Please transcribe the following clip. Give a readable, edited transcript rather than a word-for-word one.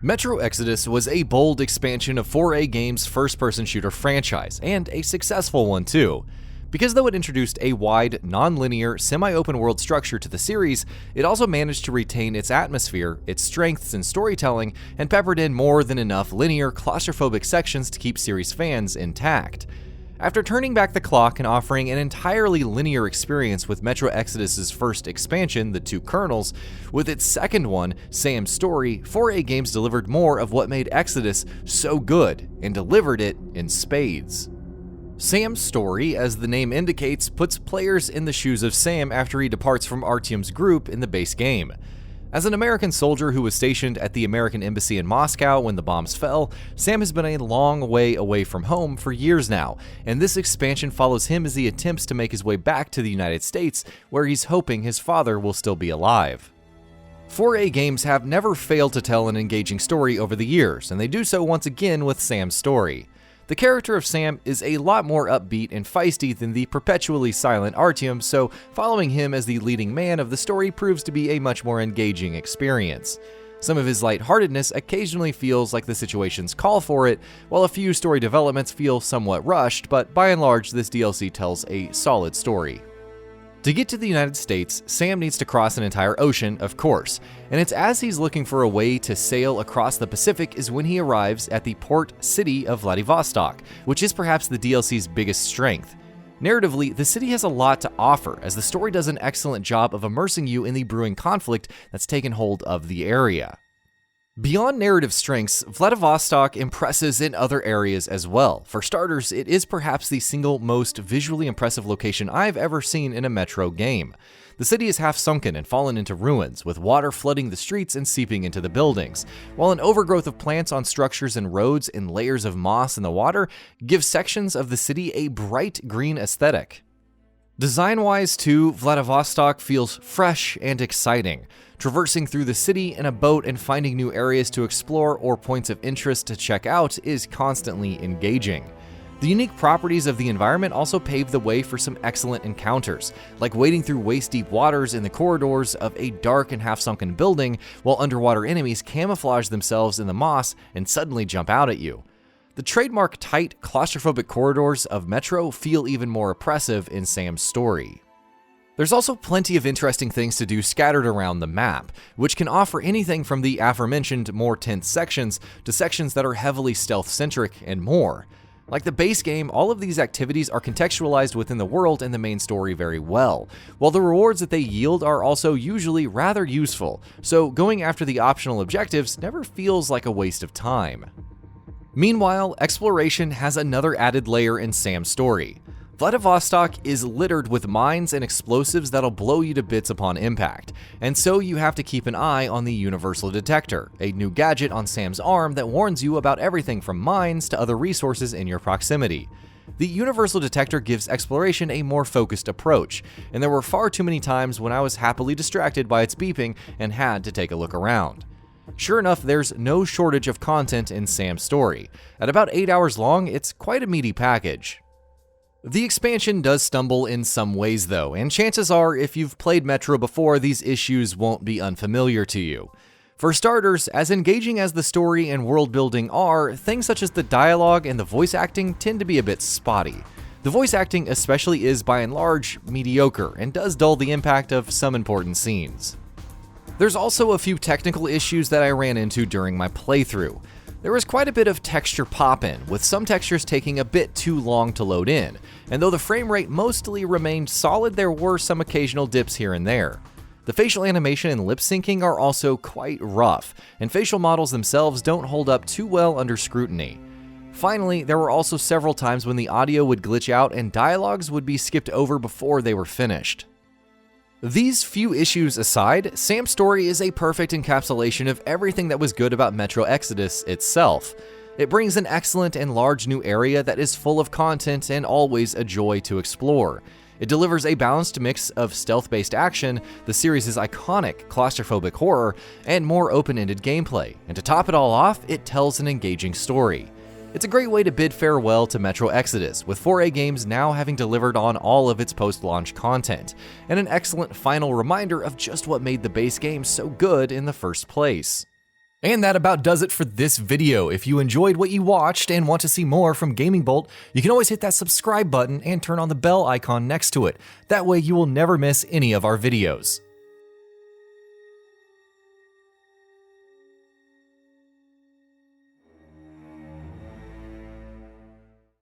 Metro Exodus was a bold expansion of 4A Games' first-person shooter franchise, and a successful one too. Because though it introduced a wide, non-linear, semi-open world structure to the series, it also managed to retain its atmosphere, its strengths in storytelling, and peppered in more than enough linear, claustrophobic sections to keep series fans intact. After turning back the clock and offering an entirely linear experience with Metro Exodus' first expansion, The Two Kernels, with its second one, Sam's Story, 4A Games delivered more of what made Exodus so good, and delivered it in spades. Sam's Story, as the name indicates, puts players in the shoes of Sam after he departs from Artyom's group in the base game. As an American soldier who was stationed at the American Embassy in Moscow when the bombs fell, Sam has been a long way away from home for years now, and this expansion follows him as he attempts to make his way back to the United States, where he's hoping his father will still be alive. 4A Games have never failed to tell an engaging story over the years, and they do so once again with Sam's Story. The character of Sam is a lot more upbeat and feisty than the perpetually silent Artyom, so following him as the leading man of the story proves to be a much more engaging experience. Some of his lightheartedness occasionally feels like the situations call for it, while a few story developments feel somewhat rushed, but by and large this DLC tells a solid story. To get to the United States, Sam needs to cross an entire ocean, of course, and it's as he's looking for a way to sail across the Pacific is when he arrives at the port city of Vladivostok, which is perhaps the DLC's biggest strength. Narratively, the city has a lot to offer, as the story does an excellent job of immersing you in the brewing conflict that's taken hold of the area. Beyond narrative strengths, Vladivostok impresses in other areas as well. For starters, it is perhaps the single most visually impressive location I've ever seen in a Metro game. The city is half sunken and fallen into ruins, with water flooding the streets and seeping into the buildings, while an overgrowth of plants on structures and roads and layers of moss in the water give sections of the city a bright green aesthetic. Design-wise too, Vladivostok feels fresh and exciting. Traversing through the city in a boat and finding new areas to explore or points of interest to check out is constantly engaging. The unique properties of the environment also pave the way for some excellent encounters, like wading through waist-deep waters in the corridors of a dark and half-sunken building, while underwater enemies camouflage themselves in the moss and suddenly jump out at you. The trademark tight, claustrophobic corridors of Metro feel even more oppressive in Sam's Story. There's also plenty of interesting things to do scattered around the map, which can offer anything from the aforementioned more tense sections to sections that are heavily stealth-centric and more. Like the base game, all of these activities are contextualized within the world and the main story very well, while the rewards that they yield are also usually rather useful, so going after the optional objectives never feels like a waste of time. Meanwhile, exploration has another added layer in Sam's Story. Vladivostok is littered with mines and explosives that'll blow you to bits upon impact, and so you have to keep an eye on the Universal Detector, a new gadget on Sam's arm that warns you about everything from mines to other resources in your proximity. The Universal Detector gives exploration a more focused approach, and there were far too many times when I was happily distracted by its beeping and had to take a look around. Sure enough, there's no shortage of content in Sam's Story. At about 8 hours long, it's quite a meaty package. The expansion does stumble in some ways though, and chances are if you've played Metro before, these issues won't be unfamiliar to you. For starters, as engaging as the story and world building are, things such as the dialogue and the voice acting tend to be a bit spotty. The voice acting especially is by and large mediocre, and does dull the impact of some important scenes. There's also a few technical issues that I ran into during my playthrough. There was quite a bit of texture pop-in, with some textures taking a bit too long to load in, and though the frame rate mostly remained solid, there were some occasional dips here and there. The facial animation and lip syncing are also quite rough, and facial models themselves don't hold up too well under scrutiny. Finally, there were also several times when the audio would glitch out and dialogues would be skipped over before they were finished. These few issues aside, Sam's Story is a perfect encapsulation of everything that was good about Metro Exodus itself. It brings an excellent and large new area that is full of content and always a joy to explore. It delivers a balanced mix of stealth-based action, the series' iconic claustrophobic horror, and more open-ended gameplay, and to top it all off, it tells an engaging story. It's a great way to bid farewell to Metro Exodus, with 4A Games now having delivered on all of its post-launch content, and an excellent final reminder of just what made the base game so good in the first place. And that about does it for this video. If you enjoyed what you watched and want to see more from GamingBolt, you can always hit that subscribe button and turn on the bell icon next to it. That way you will never miss any of our videos.